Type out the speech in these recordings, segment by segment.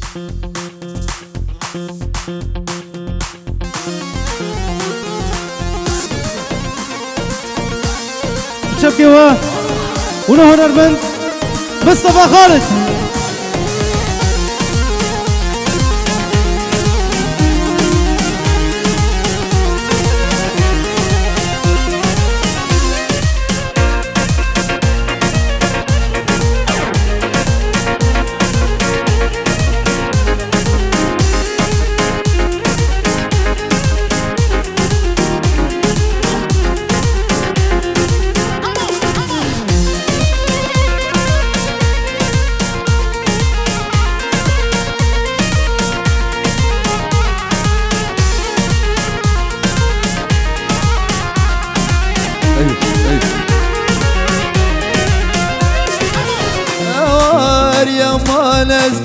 شبكي ونهر البنت مصطفى خالد.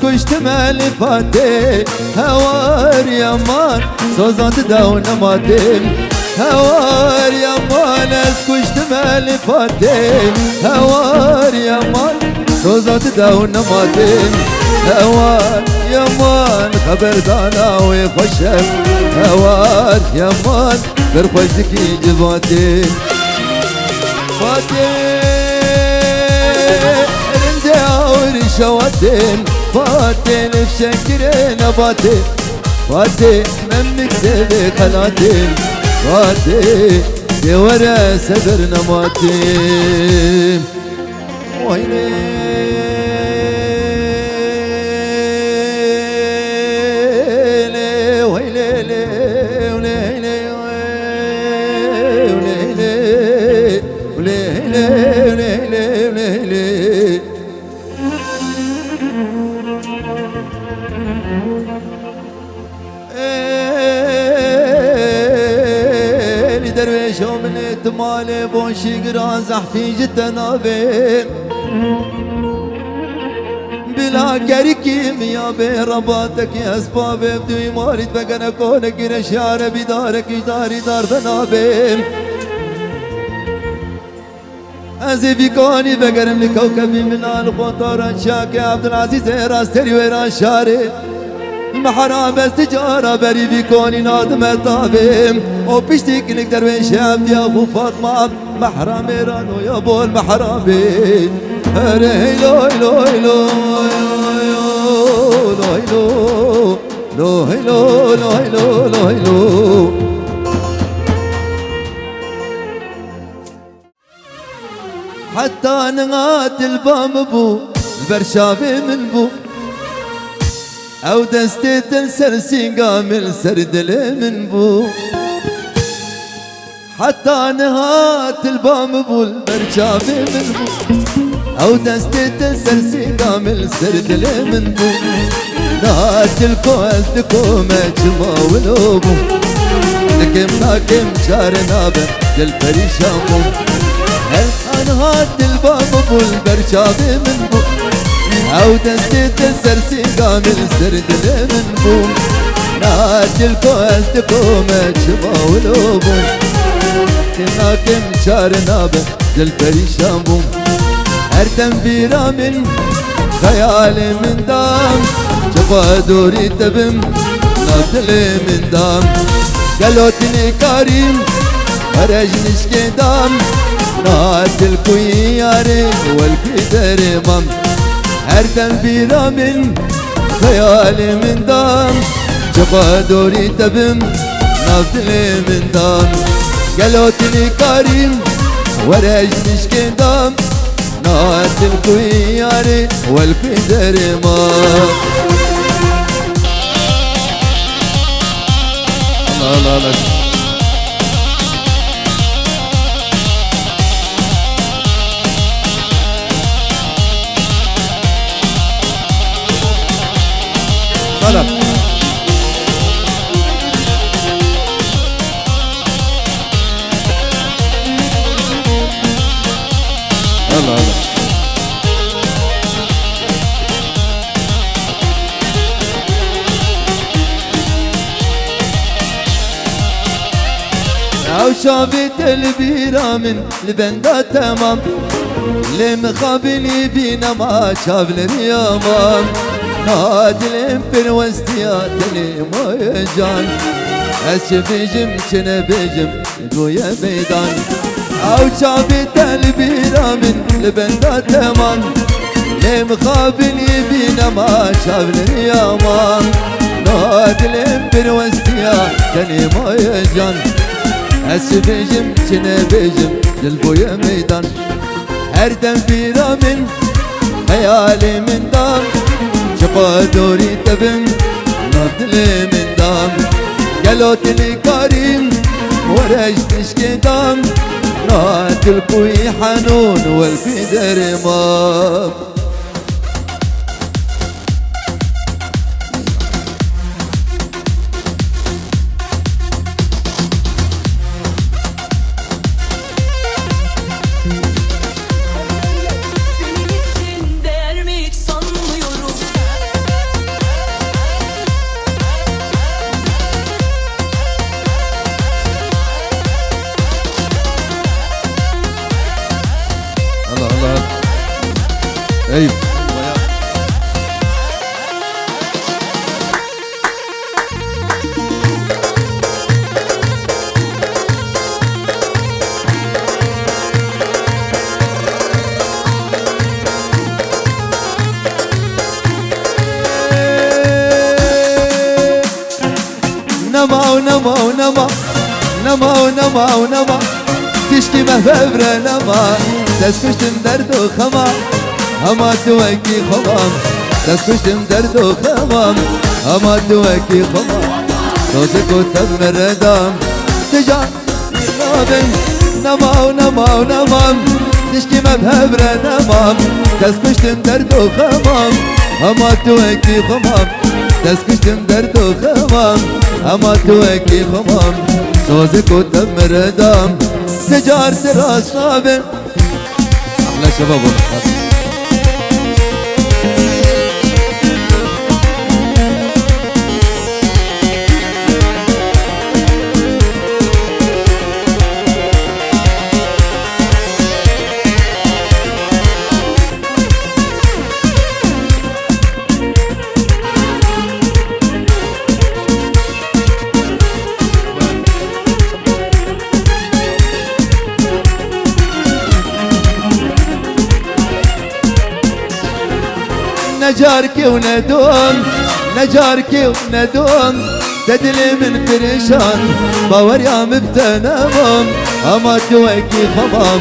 كشتمال فاتي هوار يا مان صوزات داون ماتين هوار يا مان كشتمال فاتي هوار يا مان صوزات داون ماتين هوار يا مان خبر دانا ويخشب هوار يا مان برخوشتكي جباتين فاتين رنداور شواتين فاتين بشكرين باتين فاتين منك سيبي خلاتين فاتين يا ورا سبرنا ماتين ويلي مالي بوشي قرازح في جتنابي بلا كريكيم يا برباتك يا اسبابي بدوي مارد بقنا كونك رشار بدارك داري دار ثنابي ازي في كوني بقرم لكوكبي من الخطر شاكي عبد العزيز راستري ويران شاري محرام استجارة بري في كوني نادم طابم وبشتيك نقدر وين شاب يا ابو فاطمة محرام رانو يا ابو المحرامين هيلو هيلو هيلو هيلو هيلو هيلو هيلو هيلو حتى نغات البام بو البرشابي من بو او دستي تنسرسي قامل سردل من بو حتى نهات البام بو البرشابي من بو او دستي تنسرسي قامل سردل من بو نهات الكوز دكوم جما ولوبو نكم ناكم شارنا بجل فريشامو هل نهات البام بو البرشابي من بو او دستي تنسرسي قامل سردل من بو نهات الكوز دكوم جما ولوبو كم شارنا بجل فريشامو هر تنفيرا من خيالي من دام شفا دوري تبم نابدلي من دام قالوتني كريم فرجنش كدام نهات الكوياري والكدر مام هر تنفيرا من خيالي من دام شفا دوري تبم نابدلي من دام قالوتني كريم ورجنش كدام نهات الكوياري والكدر مام الله الله طلب الله الله او شافت البيرة من البندا تمام اللي مخابلي بينا ما شاف اليوم نادلم پروستیاتنی مایجان از چه بیجم چه نبیجم گوی میدان او چابی تلبیرامن لبندات من لم خابني بينا ما شافني يا مان نادلم بروستيا كني ما يجان هسه بيجم كنا بيجم للبويا ميدان هردم بيرا من خيالي من دام شقا دوري تبن نادلم من دام قالوت لي كريم ورج تشكي دام نادل بوي حنون والقدر مام ايوه نما ونما ونما نما ونما ونما تشكي مهبرة نما تسكشتم درد وخما هما توكي خمام تسكشتم درد وخمام هما توكي خمام صوتك وتم الردام تجان نابن نما ونما ونما تشكي مهبرة نما تسكشتم درد وخمام هما توكي خمام تسكشتم درد وخمام هما توكي خمام صوتك وتم الردام تجارة راس نابن أحلى شباب والأخوات نجاركي وندوم نجاركي وندوم تدلي من فرشان باور يا مبتنمم اما توكي خمام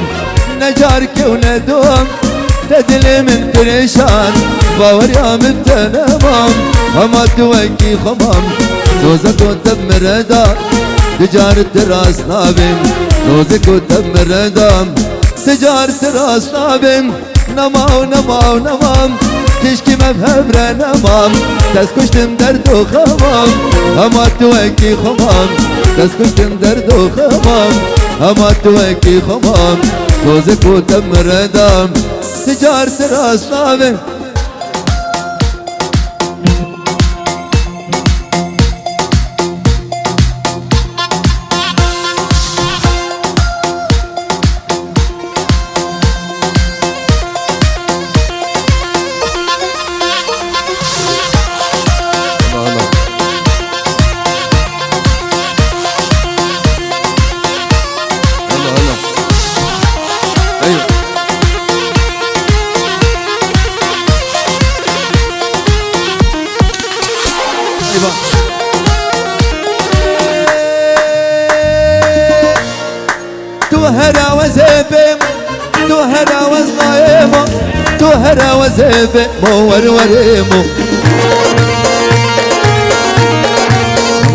نجاركي وندوم تدلي من فرشان باور يا مبتنمم اما توكي خمام زوزك وتم ردام تجارة راس نابم زوزك وتم ردام تجارة راس نابم نما ونما ونما تشكي مبهبرة نمام تسكشتم درد وخمام هما توكي خمام تسكشتم درد وخمام هما توكي خمام صوزك وتم ردام تجارة راس نابم توهرا وزيبم توهرا وزنايمو توهرا وزيبم مو وروريمو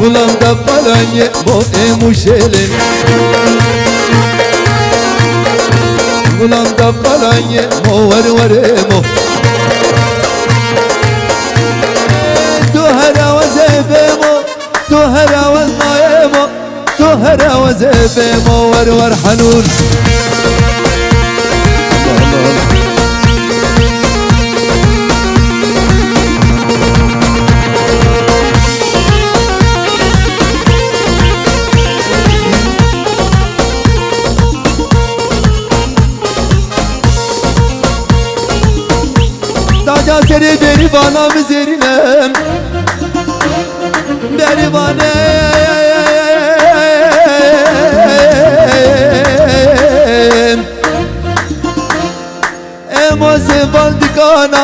ولان دبالاني مو ايمو شيلين ولان دبالاني مو وروريمو توهرا وزيبم توهرا وزنايمو توهرا وزيبم ورور حنون تاجا سري بيري bana mizirinem beri bana emo sevandikana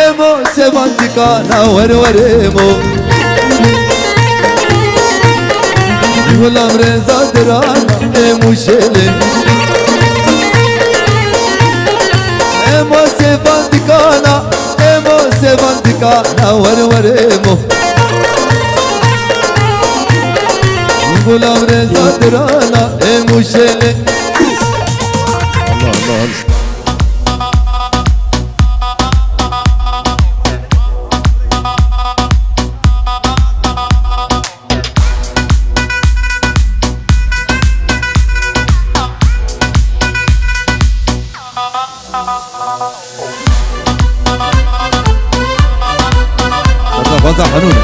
emo sevandikana waremo Gulam Reza Dirana emo şelin emo sevandikana waremo Gulam Reza Dirana emo şelin Allah Allah fazla hanune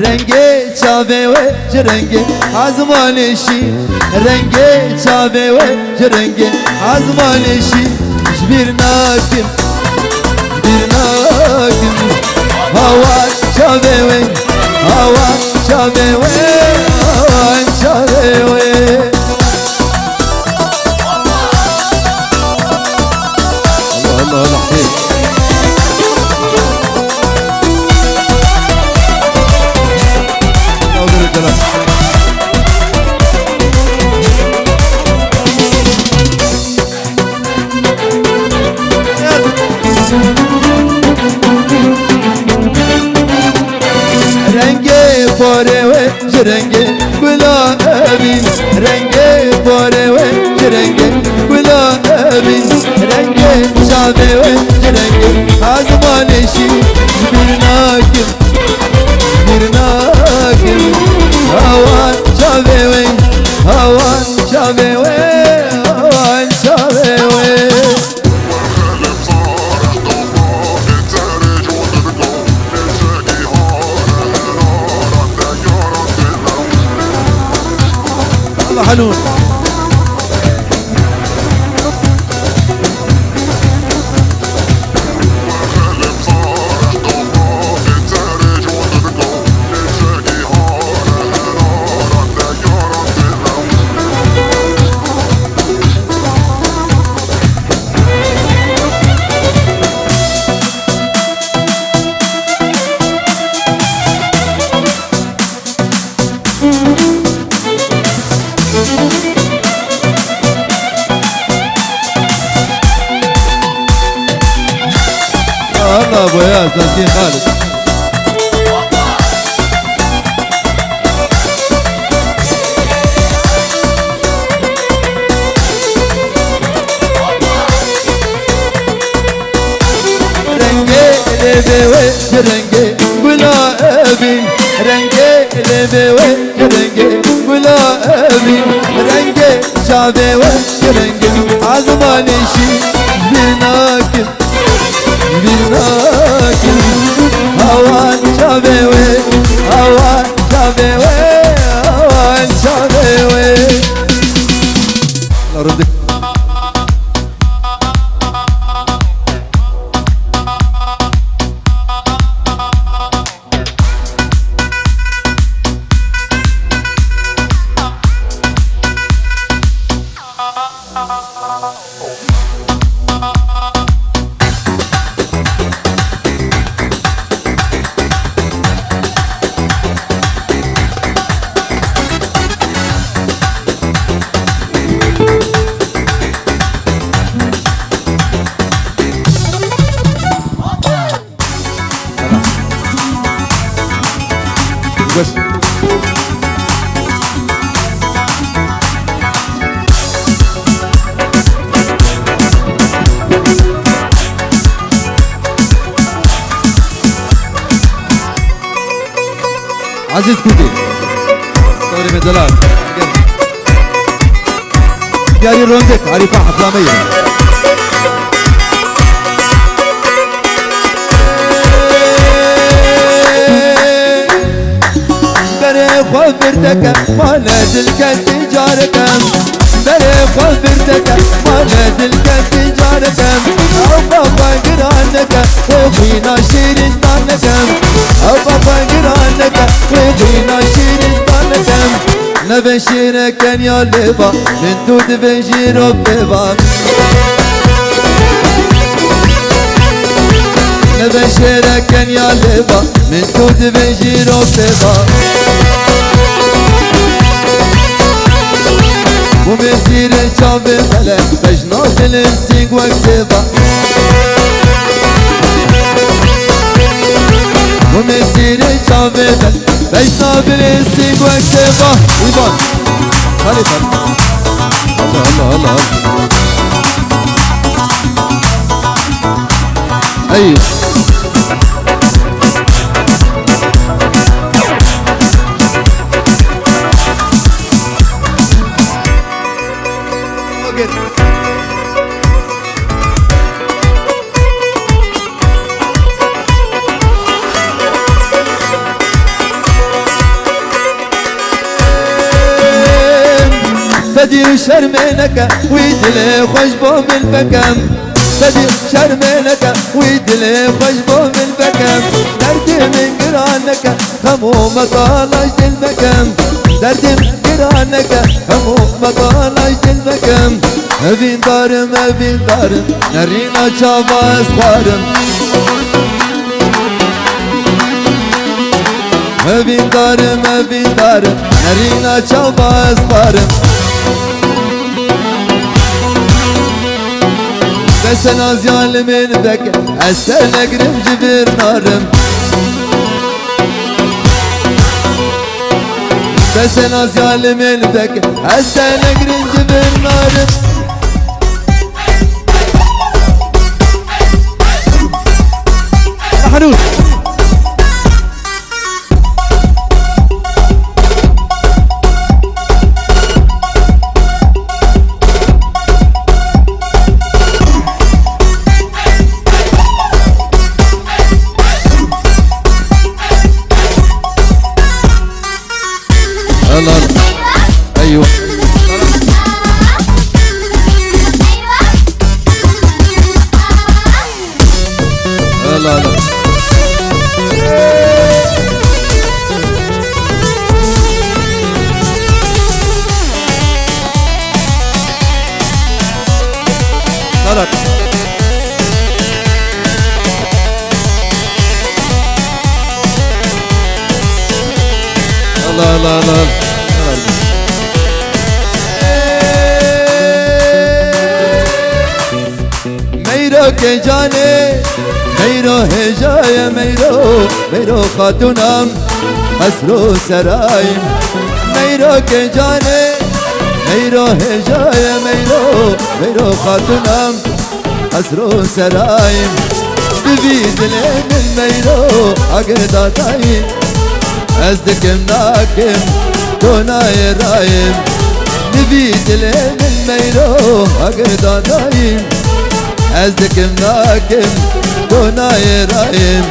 Renge çave ve renge azmaneşi Renge çave ve renge azmaneşi bir nakim hava çave ve hava çave ve hava çave ve Allah Allah Renge pare ve renge bula abin Renge pare ve renge bula abin Renge şave ve renge azmaneşi bir nakim havan şave ve havan şave ve havan şave ve حنون الله ابو ياس تسكين خالد رنگي لبوي رنگي بلا ابي رنگي لبوي رنگي بلا ابي رنگي شابوي رنگي عزمانشي بناكم havan çave ve havan çave ve havan çave ve Arındık بس عزيز كوتي دوري من دلال دياري روندك عريفة حفلامية خبرتك ما نزل كان تجارك بري خبرتك مال دلك تجارك او بابا قرانك وفينا شيرين طانك او بابا قرانك وفينا شيرين طانك نبشرك يا لبا من دود بنجيرو ببا نبشرك يا لبا من دود بنجيرو ببا ومسير الشعب بلد بجنات الانسيق واكتبا ومسير الشعب بلد بجنات الانسيق واكتبا ايبان خليفة الله الله الله ايوه بدي شرمينك ويدلي خشبو بالبكم بدي شرمينك ويدلي خشبو بالبكم دردي من قرانك همو مطالج دلبكم دردي من قرانك همو مطالج دلبكم ابين دارم نرينا شابا اسخارم ابين دارم نرينا شابا اسخارم بس انا زيال من بك استنى قرم جبر نارم بس انا زيال من بك استنى قرم جبر نارم حنون الله ايوه الله الله غلط الله الله الله میرو که جانه میرو هجای میرو خاتونم حسرو سرایم میرو که جانه میرو هجای میرو خاتونم حسرو سرایم ببی دلم میرو اگر دادایم از دکم ناکم دونای رایم ببی دلم میرو اگر دادایم از دکم ناکم دونای رایم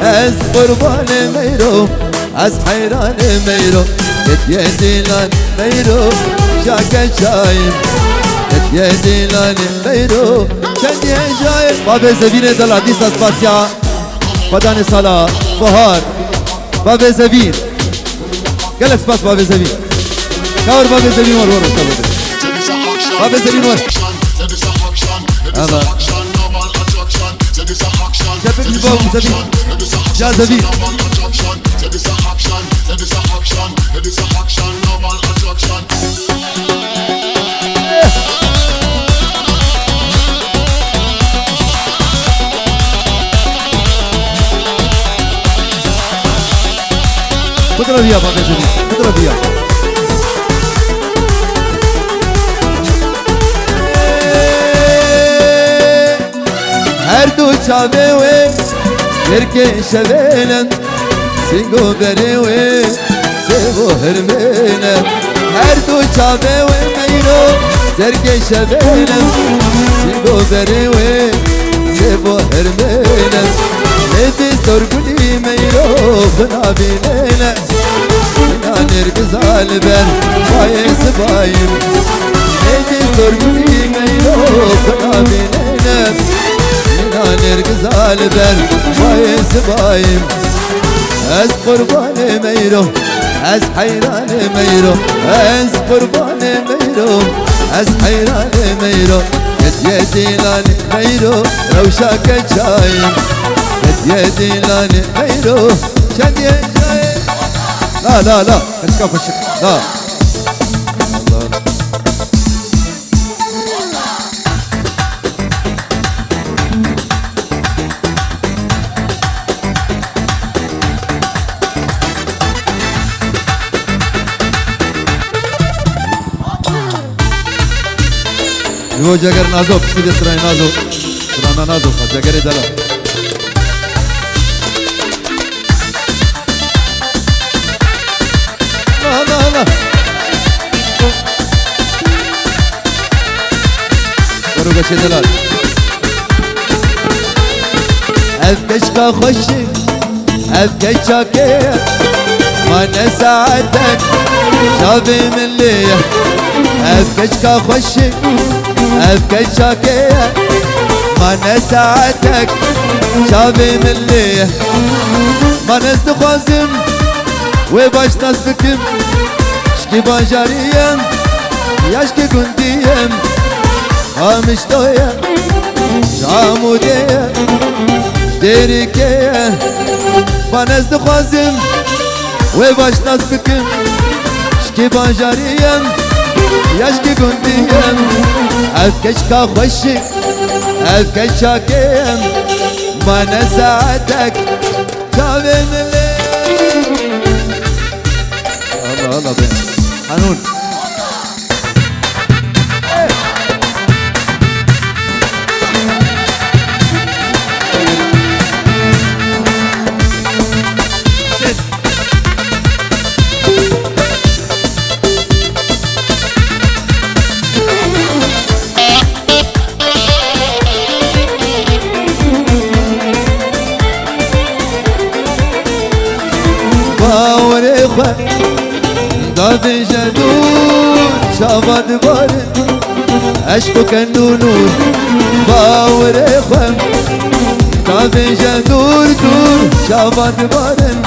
از قربان میرو از حیران میرو ات یدیلان میرو شاک شایم ات یدیلان میرو چند جایم باب زبین دلادیس اسپاسیا بدان سالا بهار باب زبین گلک سپاس باب زبین کار باب زبین ور باب زبین ور اما شبه باب زبین جا زبین اضرب يا بابا زبين اضرب يا هر دو چاوه و سرکه شویلن سینگو بره و سیبو هرمینن هر دو چاوه و میرو سرکه شویلن سینگو بره و سیبو هرمینن نبی سرگلی میرو بنا بینن نرقص عالبر بايس بايم نيجي سرقني ميلو خنا بيننا منا نرقص عالبر بايس بايم از قربان ميرو از حيران ميرو از قربان ميرو از حيران ميرو يدي لاني ميرو روشاك جايم يدي لاني ميرو شدي جايم لا لا لا اسكف الشكل لا वो जगर नाजो सीधे तरह नाजो पुराना नाजो था जगरे दला لا لا لا करो बच्चे दलाल أفكش كخشي أفكش شاكير ما نساعدك شافي من ليه أفكش كخشي أفكش شاكير ما نساعدك شافي من ليه ما نستخوزم وباش نسبكم شكي بانجاريم ياشكي كنتيم هامش تويم شاموديم شديريكيم ما نستخوزم وباش نسبكم شكي بانجاريم ياشكي كنتيم أفكش كخشي أفكش شاكيم ما نساعدك شافي من ليه الله الله بين حنون باور إخوة ضاد جدول شافت بارد عشقو كنو نور باور إخوة ضاد جدول دور شافت بارد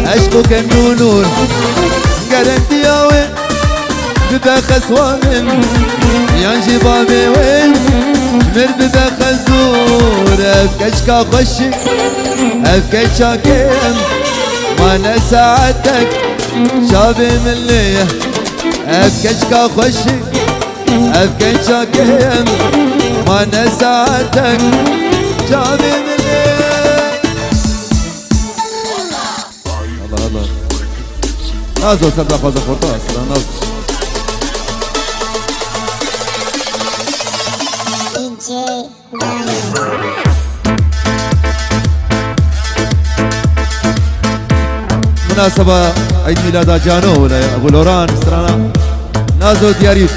عشقو كنو نور قرنت يا وين ببخس وامن يانجي بابي وين مر ببخس دور أفكش كخشي أفكش شاكيم ما نساعدك شافي من ليه أفكش كخشي أفكش شاكيم ما نساعدك شافي من ليه الله الله نازو سبلا فازا خورتا سلام نازو مناسبة عيد ميلاد جانو ولا أبو لوران سرانا نازو دياريف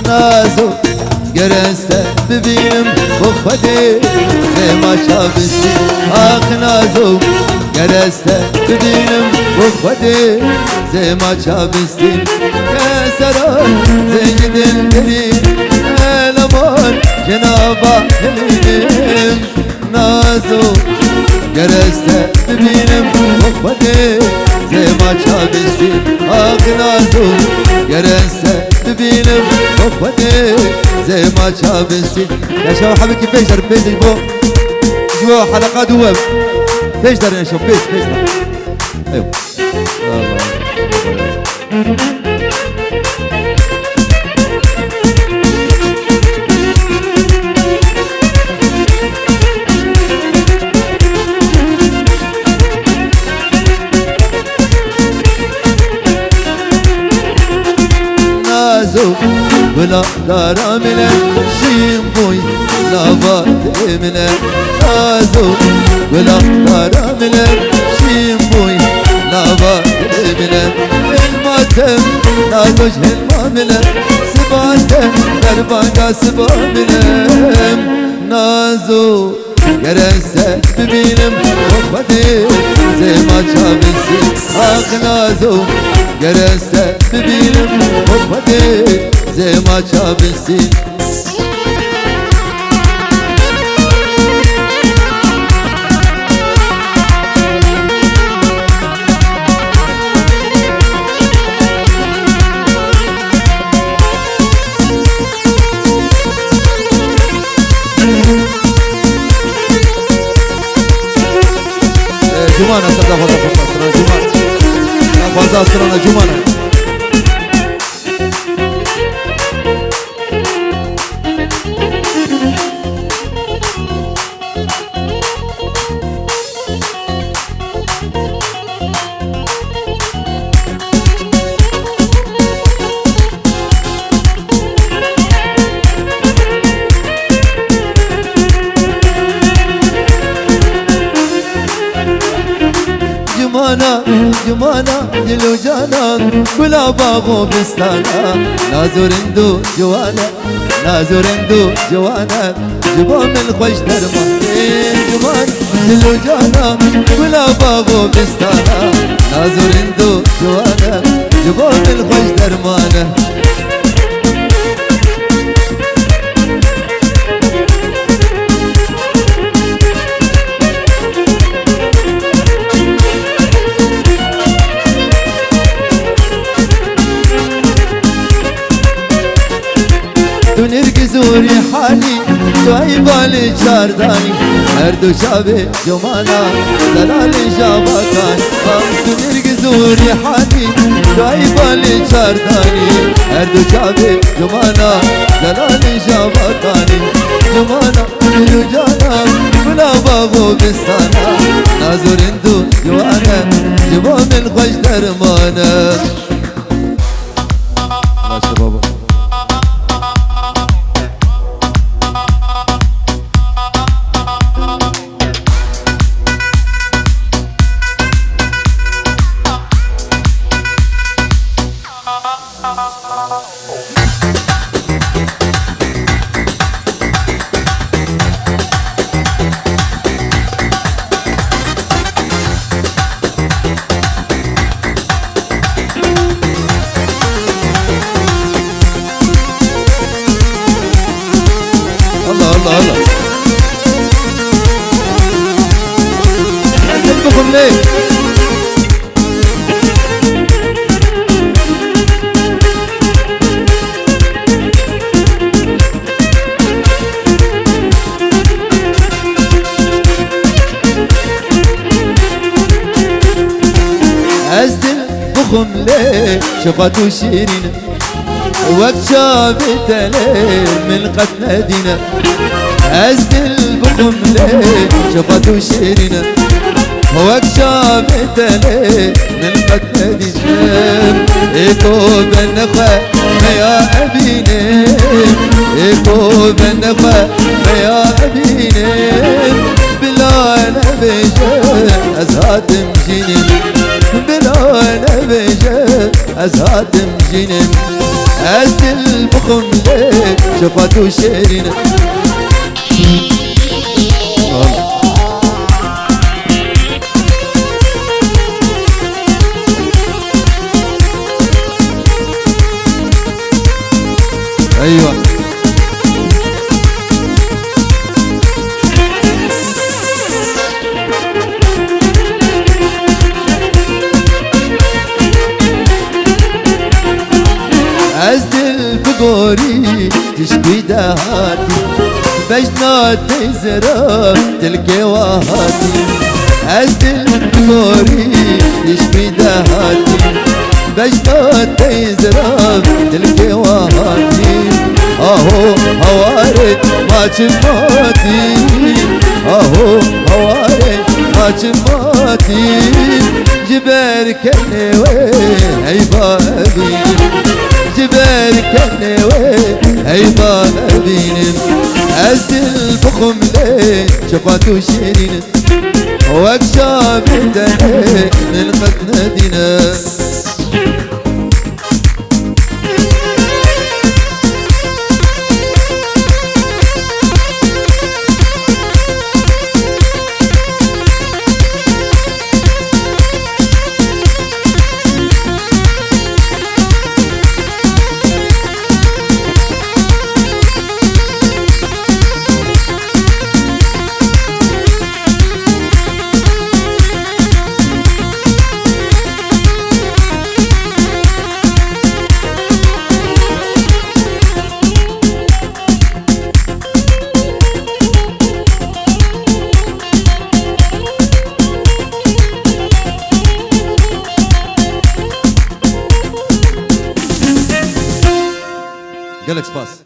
نازو جرست ببيم وخدي زي ما شافستي آخ نازو جرست ببيم وخدي زي ما شافستي كسران زي الكريم الأمان جنابا اليمين نازو جرست ببيم وخدي زي ما شافستي آخ نازو جرست ببيم وخدي زي ما شافستي يا شباب حبيبي كيفاش ربيت البو جوا حلقات هو تقدر يا شوف بيش ايوه نازو بلا دارا من شيمبوي لا باد من نازو بلا دارا من شيمبوي لا باد من الماتم نازوش المامل سباته دربانجا سباملم نازو گرسته ببینم وقتی زما چابسی آخ نازو گرسته ببینم وقتی زما چابسی جمانة صدق فضل أسرنا جمانة فضل أسرنا جمانة جمانا دلو جانا كلا باغو بستانا نازورندو جوانا نازورندو جوانا جبام الخوش درمان جمان دلو جانا كلا باغو بستانا نازورندو جوانا جبام الخوش درمانا نرگزوری حالی جای بالی چاردانی هر دو شابه جمانا زلال جاباتان تو نرگزوری حالی جای بالی چاردانی هر دو شابه جمانا زلال جاباتانی جمانا دلو جانا بلا باغو بستانا نازورندو جوانا جبام الخوش درمانا ماشي بابا أسلمكم ليه أسلمكم ليه شفاتو شيرين وقت شافت ليه من قد نادينا أزدل بكم ليه شفتوا شيرنا وقت شافت ليه من قد نادينا إيكو بنخوة يا أبينا إيكو بنخوة يا أبينا بلا نبيجة أزهات مجينين بلا نبيجة أزهات مجينين أزدل بكم ليه شفتوا شيرنا ايوه أزدل بقوري تشكي دهاتي بجنات تزرع تلقي وهاتي أزدل بلوري يشفي دهاتي بجنات تزرع تلقي وهاتي أهو هوارد ما شفاتي أهو هوارد ما شفاتي جبال كنوي عبابي جبال كنوي عبابي أزدل بخم لي شفات وشيرين واكشاف الدنيا من قد ندينا جالكس باس